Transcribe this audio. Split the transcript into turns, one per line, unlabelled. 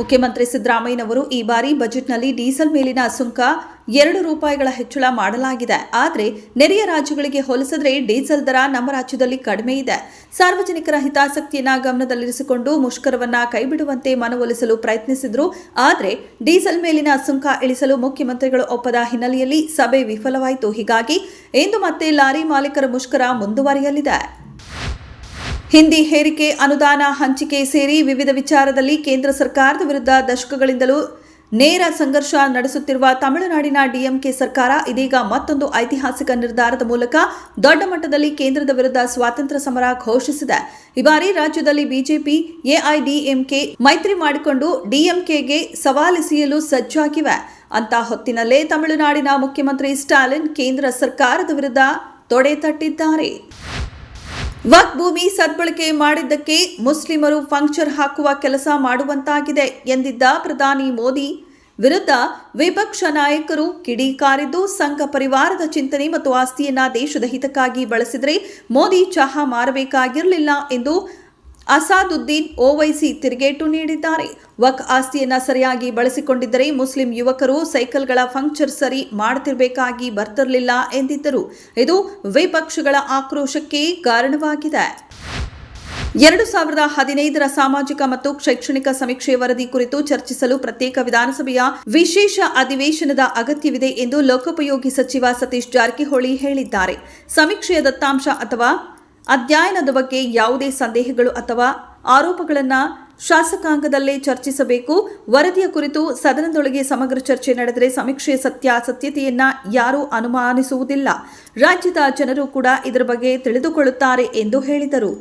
ಮುಖ್ಯಮಂತ್ರಿ ಸಿದ್ದರಾಮಯ್ಯನವರು ಈ ಬಾರಿ ಬಜೆಟ್ನಲ್ಲಿ ಡೀಸೆಲ್ ಮೇಲಿನ ಸುಂಕ ₹2 ಹೆಚ್ಚಳ ಮಾಡಲಾಗಿದೆ. ಆದರೆ ನೆರೆಯ ರಾಜ್ಯಗಳಿಗೆ ಹೋಲಿಸಿದರೆ ಡೀಸೆಲ್ ದರ ನಮ್ಮ ರಾಜ್ಯದಲ್ಲಿ ಕಡಿಮೆ ಇದೆ. ಸಾರ್ವಜನಿಕರ ಹಿತಾಸಕ್ತಿಯನ್ನ ಗಮನದಲ್ಲಿರಿಸಿಕೊಂಡು ಮುಷ್ಕರವನ್ನ ಕೈಬಿಡುವಂತೆ ಮನವೊಲಿಸಲು ಪ್ರಯತ್ನಿಸಿದ್ರು. ಆದರೆ ಡೀಸೆಲ್ ಮೇಲಿನ ಸುಂಕ ಇಳಿಸಲು ಮುಖ್ಯಮಂತ್ರಿಗಳು ಒಪ್ಪದ ಹಿನ್ನೆಲೆಯಲ್ಲಿ ಸಭೆ ವಿಫಲವಾಯಿತು. ಹೀಗಾಗಿ ಇಂದು ಮತ್ತೆ ಲಾರಿ ಮಾಲೀಕರ ಮುಷ್ಕರ ಮುಂದುವರಿಯಲಿದೆ. ಹಿಂದಿ ಹೇರಿಕೆ, ಅನುದಾನ ಹಂಚಿಕೆ ಸೇರಿ ವಿವಿಧ ವಿಚಾರದಲ್ಲಿ ಕೇಂದ್ರ ಸರ್ಕಾರದ ವಿರುದ್ಧ ದಶಕಗಳಿಂದಲೂ ನೇರ ಸಂಘರ್ಷ ನಡೆಸುತ್ತಿರುವ ತಮಿಳುನಾಡಿನ ಡಿಎಂಕೆ ಸರ್ಕಾರ ಇದೀಗ ಮತ್ತೊಂದು ಐತಿಹಾಸಿಕ ನಿರ್ಧಾರದ ಮೂಲಕ ದೊಡ್ಡ ಮಟ್ಟದಲ್ಲಿ ಕೇಂದ್ರದ ವಿರುದ್ಧ ಸ್ವಾತಂತ್ರ್ಯ ಸಮರ ಘೋಷಿಸಿದೆ. ಈ ಬಾರಿ ರಾಜ್ಯದಲ್ಲಿ ಬಿಜೆಪಿ, ಎಐಡಿಎಂಕೆ ಮೈತ್ರಿ ಮಾಡಿಕೊಂಡು ಡಿಎಂಕೆಗೆ ಸವಾಲೆಸೆಯಲು ಸಜ್ಜಾಗಿವೆ. ಅಂತ ಹೊತ್ತಿನಲ್ಲೇ ತಮಿಳುನಾಡಿನ ಮುಖ್ಯಮಂತ್ರಿ ಸ್ಟಾಲಿನ್ ಕೇಂದ್ರ ಸರ್ಕಾರದ ವಿರುದ್ಧ ತೊಡೆ ತಟ್ಟಿದ್ದಾರೆ. ವಕ್ಫ್ ಭೂಮಿ ಸದ್ಬಳಕೆ ಮಾಡಿದ್ದಕ್ಕೆ ಮುಸ್ಲಿಮರು ಪಂಕ್ಚರ್ ಹಾಕುವ ಕೆಲಸ ಮಾಡುವಂತಾಗಿದೆ ಎಂದಿದ್ದ ಪ್ರಧಾನಿ ಮೋದಿ ವಿರುದ್ಧ ವಿಪಕ್ಷ ನಾಯಕರು ಕಿಡಿಕಾರಿದ್ದು, ಸಂಘ ಪರಿವಾರದ ಚಿಂತನೆ ಮತ್ತು ಆಸ್ತಿಯನ್ನ ದೇಶದ ಹಿತಕ್ಕಾಗಿ ಬಳಸಿದರೆ ಮೋದಿ ಚಹಾ ಮಾರಬೇಕಾಗಿರಲಿಲ್ಲ ಎಂದು ಅಸಾದುದ್ದೀನ್ ಓವೈಸಿ ತಿರುಗೇಟು ನೀಡಿದ್ದಾರೆ. ವಕ್ಫ್ ಆಸ್ತಿಯನ್ನ ಸರಿಯಾಗಿ ಬಳಸಿಕೊಂಡಿದ್ದರೆ ಮುಸ್ಲಿಂ ಯುವಕರು ಸೈಕಲ್ಗಳ ಪಂಕ್ಚರ್ ಸರಿ ಮಾಡುತ್ತಿರಬೇಕಾಗಿ ಬರ್ತಿರಲಿಲ್ಲ ಎಂದಿದ್ದರು. ಇದು ವಿಪಕ್ಷಗಳ ಆಕ್ರೋಶಕ್ಕೆ ಕಾರಣವಾಗಿದೆ. 2015ರ ಸಾಮಾಜಿಕ ಮತ್ತು ಶೈಕ್ಷಣಿಕ ಸಮೀಕ್ಷೆ ವರದಿ ಕುರಿತು ಚರ್ಚಿಸಲು ಪ್ರತ್ಯೇಕ ವಿಧಾನಸಭೆಯ ವಿಶೇಷ ಅಧಿವೇಶನದ ಅಗತ್ಯವಿದೆ ಎಂದು ಲೋಕೋಪಯೋಗಿ ಸಚಿವ ಸತೀಶ್ ಜಾರಕಿಹೊಳಿ ಹೇಳಿದ್ದಾರೆ. ಸಮೀಕ್ಷೆಯ ದತ್ತಾಂಶ ಅಥವಾ ಅಧ್ಯಯನದ ಬಗ್ಗೆ ಯಾವುದೇ ಸಂದೇಹಗಳು ಅಥವಾ ಆರೋಪಗಳನ್ನು ಶಾಸಕಾಂಗದಲ್ಲೇ ಚರ್ಚಿಸಬೇಕು. ವರದಿಯ ಕುರಿತು ಸದನದೊಳಗೆ ಸಮಗ್ರ ಚರ್ಚೆ ನಡೆದರೆ ಸಮೀಕ್ಷೆಯ ಸತ್ಯತೆಯನ್ನ ಯಾರೂ ಅನುಮಾನಿಸುವುದಿಲ್ಲ. ರಾಜ್ಯದ ಜನರು ಕೂಡ ಇದರ ಬಗ್ಗೆ ತಿಳಿದುಕೊಳ್ಳುತ್ತಾರೆ ಎಂದು ಹೇಳಿದರು.